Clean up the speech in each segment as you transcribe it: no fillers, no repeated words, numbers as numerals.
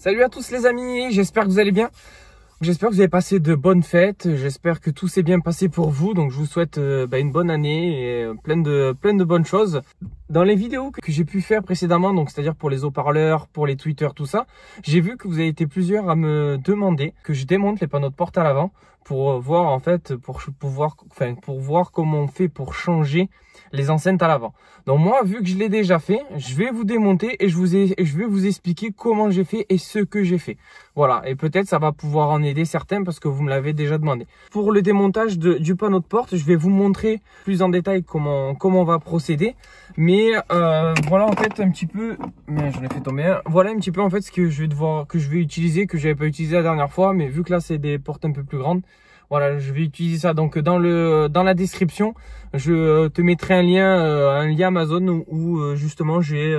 Salut à tous les amis, j'espère que vous allez bien. J'espère que vous avez passé de bonnes fêtes, j'espère que tout s'est bien passé pour vous. Donc je vous souhaite une bonne année et plein de bonnes choses. Dans les vidéos que j'ai pu faire précédemment, donc c'est-à-dire pour les haut-parleurs, pour les tweeters, tout ça, j'ai vu que vous avez été plusieurs à me demander que je démonte les panneaux de porte à l'avant pour voir en fait, pour voir comment on fait pour changer les enceintes à l'avant. Donc moi, vu que je l'ai déjà fait, je vais vous démonter et je vais vous expliquer comment j'ai fait et ce que j'ai fait. Voilà, et peut-être ça va pouvoir en aider certains parce que vous me l'avez déjà demandé. Pour le démontage du panneau de porte, je vais vous montrer plus en détail comment on va procéder. Mais voilà en fait un petit peu, mais j'en ai fait tomber un. Voilà un petit peu en fait ce que je vais utiliser, que j'avais pas utilisé la dernière fois, mais vu que là c'est des portes un peu plus grandes. Voilà, je vais utiliser ça. Donc dans la description, je te mettrai un lien Amazon où justement j'ai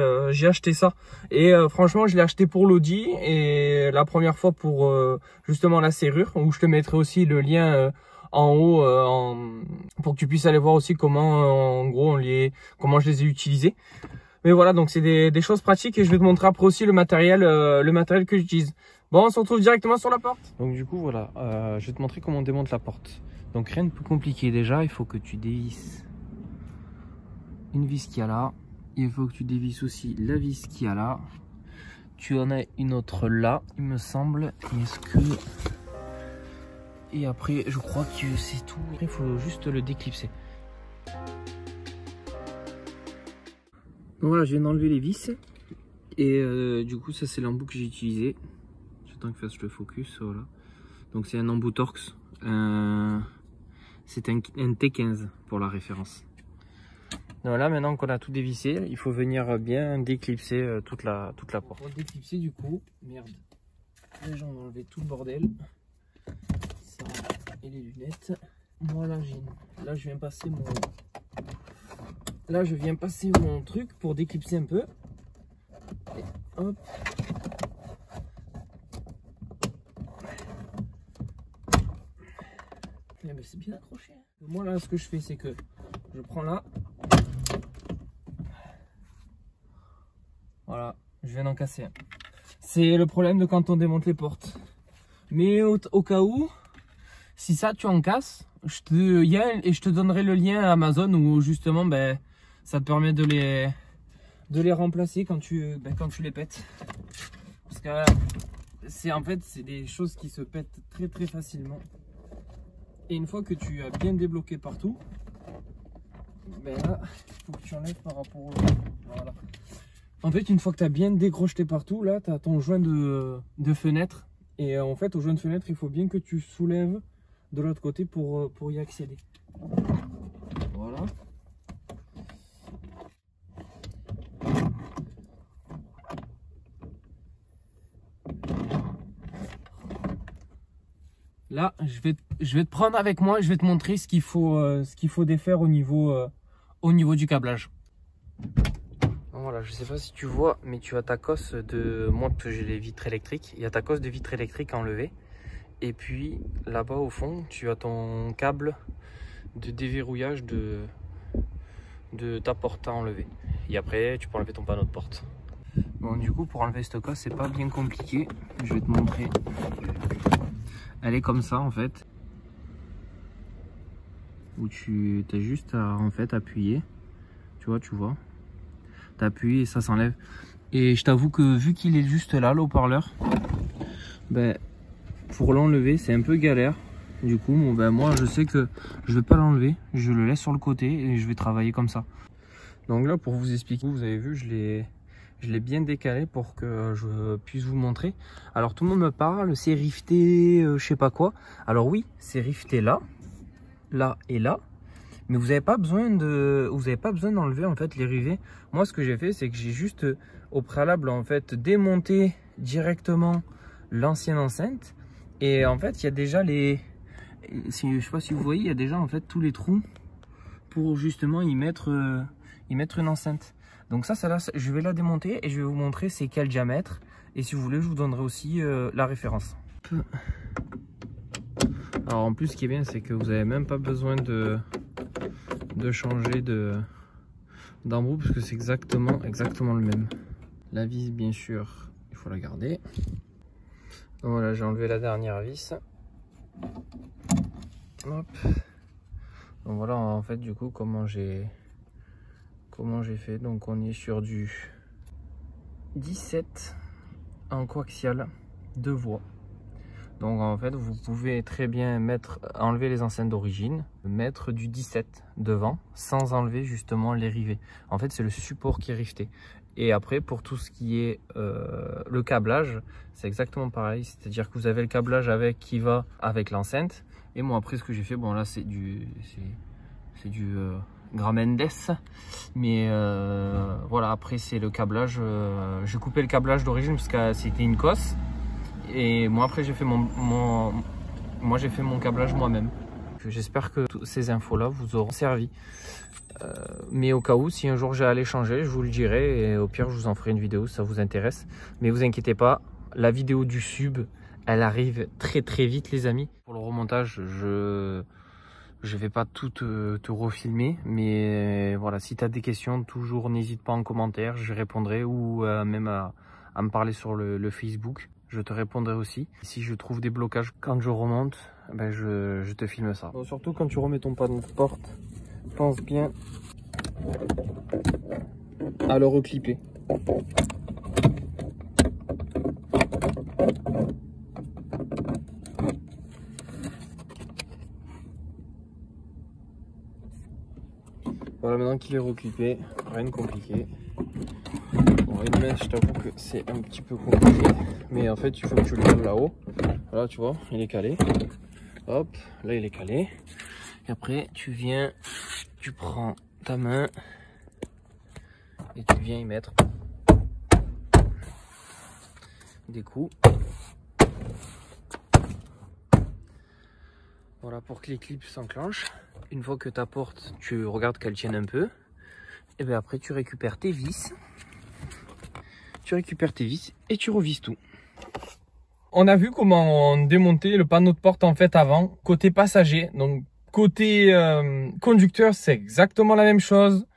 acheté ça. Et franchement, je l'ai acheté pour l'Audi et la première fois pour justement la serrure, où je te mettrai aussi le lien en haut pour que tu puisses aller voir aussi comment en gros comment je les ai utilisés. Mais voilà, donc c'est des choses pratiques et je vais te montrer après aussi le matériel que j'utilise. Bon, on se retrouve directement sur la porte. Donc du coup, voilà, je vais te montrer comment on démonte la porte. Donc rien de plus compliqué déjà, il faut que tu dévisses une vis qu'il y a là. Il faut que tu dévisses aussi la vis qu'il y a là. Tu en as une autre là, il me semble. Est-ce que... Et après, je crois que c'est tout. Après, il faut juste le déclipser. Donc voilà, je viens d'enlever les vis. Et du coup, ça c'est l'embout que j'ai utilisé. J'attends que fasse le focus, voilà. Donc c'est un embout Torx. C'est un T15 pour la référence. Donc là, maintenant qu'on a tout dévissé, il faut venir bien déclipser toute la porte. Pour déclipser du coup, merde. Déjà on va enlever tout le bordel. Ça et les lunettes. Voilà, là je viens passer mon... Là je viens passer mon truc pour déclipser un peu. Et hop. Eh ben, c'est bien accroché. Moi là ce que je fais c'est que je prends là. Voilà, je viens d'en casser un. C'est le problème de quand on démonte les portes. Mais au cas où, si ça tu en casses, je te donnerai le lien à Amazon où justement ça te permet de les remplacer quand tu les pètes. Parce que en fait c'est des choses qui se pètent très très facilement. Et une fois que tu as bien débloqué partout, là, il faut que tu enlèves par rapport au... Voilà. En fait, une fois que tu as bien décrocheté partout, là, tu as ton joint de fenêtre. Et en fait, au joint de fenêtre, il faut bien que tu soulèves de l'autre côté pour y accéder. Voilà. Là, je vais te prendre avec moi, je vais te montrer ce qu'il faut défaire au niveau du câblage. Voilà, je sais pas si tu vois, mais tu as ta cosse de... Moi, que j'ai les vitres électriques, il y a ta cosse de vitre électrique à enlever. Et puis, là-bas au fond, tu as ton câble de déverrouillage de ta porte à enlever. Et après, tu peux enlever ton panneau de porte. Bon, du coup, pour enlever cette cosse, c'est pas bien compliqué. Je vais te montrer. Elle est comme ça, en fait. Où tu as juste à, en fait, appuyer. Tu vois. T'appuies et ça s'enlève. Et je t'avoue que vu qu'il est juste là, le haut-parleur, pour l'enlever c'est un peu galère. Du coup moi je sais que je vais pas l'enlever, je le laisse sur le côté et je vais travailler comme ça. Donc là, pour vous expliquer, vous avez vu, je l'ai bien décalé pour que je puisse vous montrer. Alors tout le monde me parle, c'est rifté, je sais pas quoi. Alors oui, c'est rifté là et là. Mais vous n'avez pas besoin d'enlever en fait les rivets. Moi, ce que j'ai fait, c'est que j'ai juste au préalable en fait démonté directement l'ancienne enceinte. Et en fait, il y a déjà je sais pas si vous voyez, il y a déjà en fait tous les trous pour justement y mettre une enceinte. Donc ça là, je vais la démonter et je vais vous montrer c'est quel diamètre. Et si vous voulez, je vous donnerai aussi la référence. Alors en plus, ce qui est bien, c'est que vous n'avez même pas besoin de changer d'embout parce que c'est exactement le même. La vis, bien sûr, il faut la garder. Voilà, j'ai enlevé la dernière vis. Hop. Donc voilà, en fait, du coup, comment j'ai fait. Donc on est sur du 17 en coaxial, 2 voies. Donc en fait, vous pouvez très bien enlever les enceintes d'origine, mettre du 17 devant, sans enlever justement les rivets. En fait, c'est le support qui est rifté. Et après, pour tout ce qui est le câblage, c'est exactement pareil. C'est-à-dire que vous avez le câblage qui va avec l'enceinte. Et moi, après, ce que j'ai fait, bon là, c'est du Gramendes. Mais voilà, après, c'est le câblage. J'ai coupé le câblage d'origine parce que c'était une cosse. Et moi, après, j'ai fait mon câblage moi-même. J'espère que ces infos-là vous auront servi. Mais au cas où, si un jour j'ai à les changer, je vous le dirai. Et au pire, je vous en ferai une vidéo si ça vous intéresse. Mais vous inquiétez pas, la vidéo du sub, elle arrive très très vite, les amis. Pour le remontage, je vais pas tout te refilmer. Mais voilà, si tu as des questions, toujours n'hésite pas en commentaire. Je répondrai ou même à me parler sur le Facebook. Je te répondrai aussi. Si je trouve des blocages quand je remonte, ben je te filme ça. Bon, surtout quand tu remets ton panneau de porte, pense bien à le reclipper. Voilà, maintenant qu'il est reclippé, rien de compliqué. Bon, une mèche, je t'avoue que c'est un petit peu compliqué, mais en fait il faut que tu le cales là-haut. Voilà, tu vois, il est calé. Hop, là il est calé. Et après tu prends ta main et tu viens y mettre des coups. Voilà, pour que les clips s'enclenchent. Une fois que ta porte, tu regardes qu'elle tienne un peu, et bien après tu récupères tes vis. Et tu revises tout. On a vu comment on démontait le panneau de porte en fait avant, côté passager. Donc côté conducteur, c'est exactement la même chose.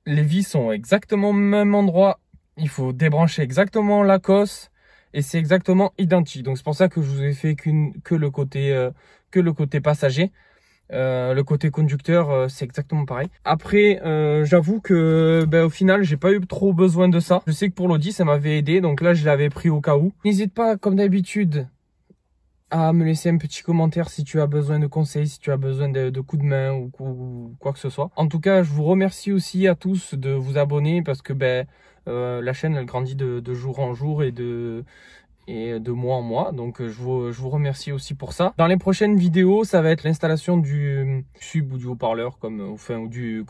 Les vis sont exactement au même endroit. Il faut débrancher exactement la cosse et c'est exactement identique. Donc c'est pour ça que je vous ai fait que le côté passager. Le côté conducteur, c'est exactement pareil. Après, j'avoue que au final, j'ai pas eu trop besoin de ça. Je sais que pour l'Audi, ça m'avait aidé. Donc là, je l'avais pris au cas où. N'hésite pas, comme d'habitude, à me laisser un petit commentaire si tu as besoin de conseils, si tu as besoin de coups de main ou quoi que ce soit. En tout cas, je vous remercie aussi à tous de vous abonner parce que la chaîne, elle grandit de jour en jour et de mois en mois, donc je vous remercie aussi pour ça. Dans les prochaines vidéos, ça va être l'installation du sub ou du haut-parleur comme tu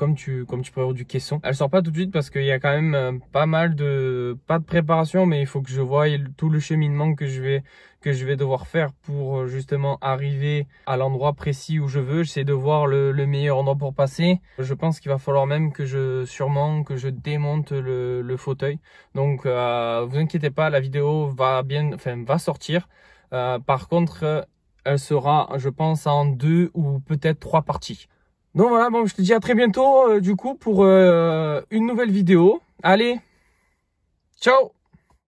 préfères, du caisson. Elle sort pas tout de suite parce qu'il y a quand même pas de préparation, mais il faut que je voie tout le cheminement que je vais devoir faire pour justement arriver à l'endroit précis où je veux. J'essaie de voir le meilleur endroit pour passer. Je pense qu'il va falloir même que je démonte le fauteuil. Donc vous inquiétez pas, la vidéo va sortir. Par contre, elle sera, je pense, en 2 ou peut-être 3 parties. Donc voilà, bon, je te dis à très bientôt du coup pour une nouvelle vidéo. Allez, ciao!